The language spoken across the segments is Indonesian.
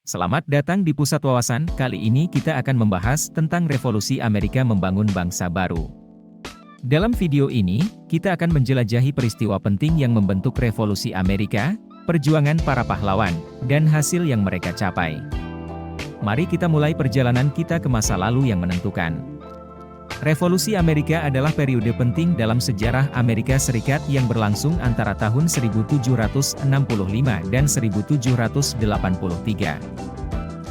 Selamat datang di Pusat Wawasan. Kali ini kita akan membahas tentang Revolusi Amerika membangun bangsa baru. Dalam video ini, kita akan menjelajahi peristiwa penting yang membentuk Revolusi Amerika, perjuangan para pahlawan, dan hasil yang mereka capai. Mari kita mulai perjalanan kita ke masa lalu yang menentukan. Revolusi Amerika adalah periode penting dalam sejarah Amerika Serikat yang berlangsung antara tahun 1765 dan 1783.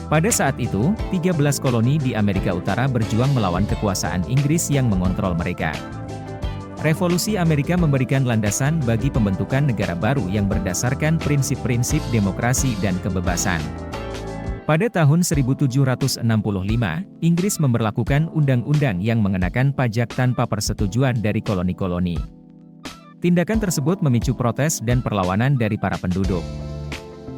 Pada saat itu, 13 koloni di Amerika Utara berjuang melawan kekuasaan Inggris yang mengontrol mereka. Revolusi Amerika memberikan landasan bagi pembentukan negara baru yang berdasarkan prinsip-prinsip demokrasi dan kebebasan. Pada tahun 1765, Inggris memberlakukan undang-undang yang mengenakan pajak tanpa persetujuan dari koloni-koloni. Tindakan tersebut memicu protes dan perlawanan dari para penduduk.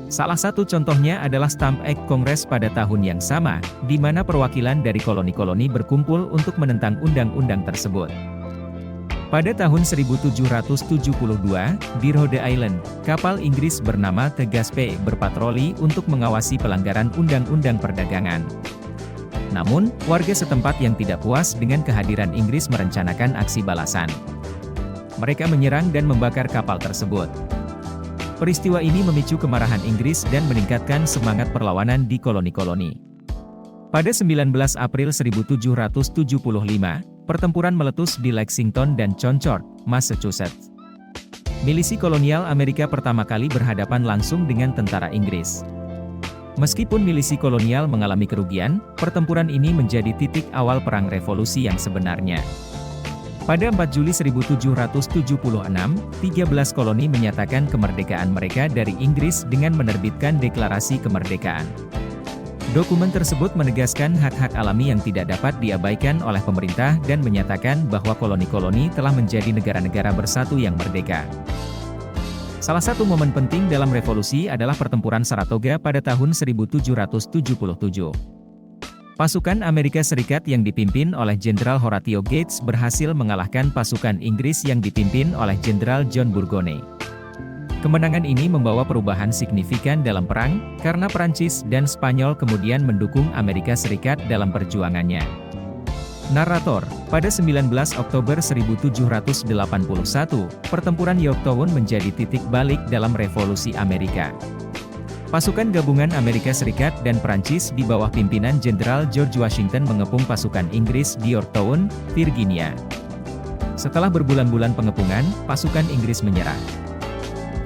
Salah satu contohnya adalah Stamp Act Kongres pada tahun yang sama, di mana perwakilan dari koloni-koloni berkumpul untuk menentang undang-undang tersebut. Pada tahun 1772, di Rhode Island, kapal Inggris bernama The Gaspé berpatroli untuk mengawasi pelanggaran undang-undang perdagangan. Namun, warga setempat yang tidak puas dengan kehadiran Inggris merencanakan aksi balasan. Mereka menyerang dan membakar kapal tersebut. Peristiwa ini memicu kemarahan Inggris dan meningkatkan semangat perlawanan di koloni-koloni. Pada 19 April 1775, pertempuran meletus di Lexington dan Concord, Massachusetts. Milisi kolonial Amerika pertama kali berhadapan langsung dengan tentara Inggris. Meskipun milisi kolonial mengalami kerugian, pertempuran ini menjadi titik awal perang revolusi yang sebenarnya. Pada 4 Juli 1776, 13 koloni menyatakan kemerdekaan mereka dari Inggris dengan menerbitkan Deklarasi Kemerdekaan. Dokumen tersebut menegaskan hak-hak alami yang tidak dapat diabaikan oleh pemerintah dan menyatakan bahwa koloni-koloni telah menjadi negara-negara bersatu yang merdeka. Salah satu momen penting dalam revolusi adalah pertempuran Saratoga pada tahun 1777. Pasukan Amerika Serikat yang dipimpin oleh Jenderal Horatio Gates berhasil mengalahkan pasukan Inggris yang dipimpin oleh Jenderal John Burgoyne. Kemenangan ini membawa perubahan signifikan dalam perang, karena Prancis dan Spanyol kemudian mendukung Amerika Serikat dalam perjuangannya. Narator, pada 19 Oktober 1781, pertempuran Yorktown menjadi titik balik dalam revolusi Amerika. Pasukan gabungan Amerika Serikat dan Prancis di bawah pimpinan Jenderal George Washington mengepung pasukan Inggris di Yorktown, Virginia. Setelah berbulan-bulan pengepungan, pasukan Inggris menyerah.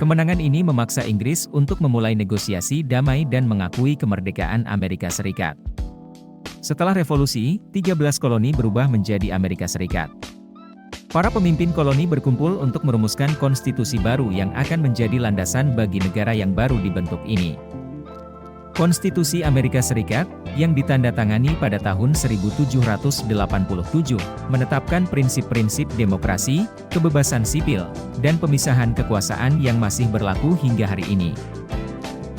Kemenangan ini memaksa Inggris untuk memulai negosiasi damai dan mengakui kemerdekaan Amerika Serikat. Setelah revolusi, 13 koloni berubah menjadi Amerika Serikat. Para pemimpin koloni berkumpul untuk merumuskan konstitusi baru yang akan menjadi landasan bagi negara yang baru dibentuk ini. Konstitusi Amerika Serikat, yang ditandatangani pada tahun 1787, menetapkan prinsip-prinsip demokrasi, kebebasan sipil, dan pemisahan kekuasaan yang masih berlaku hingga hari ini.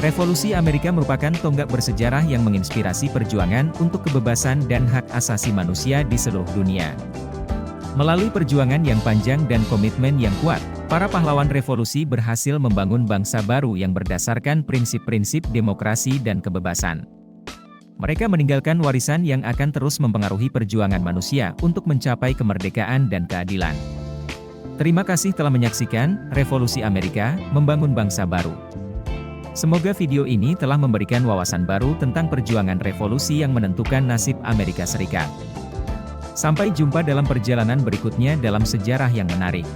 Revolusi Amerika merupakan tonggak bersejarah yang menginspirasi perjuangan untuk kebebasan dan hak asasi manusia di seluruh dunia. Melalui perjuangan yang panjang dan komitmen yang kuat, para pahlawan revolusi berhasil membangun bangsa baru yang berdasarkan prinsip-prinsip demokrasi dan kebebasan. Mereka meninggalkan warisan yang akan terus mempengaruhi perjuangan manusia untuk mencapai kemerdekaan dan keadilan. Terima kasih telah menyaksikan Revolusi Amerika Membangun Bangsa Baru. Semoga video ini telah memberikan wawasan baru tentang perjuangan revolusi yang menentukan nasib Amerika Serikat. Sampai jumpa dalam perjalanan berikutnya dalam sejarah yang menarik.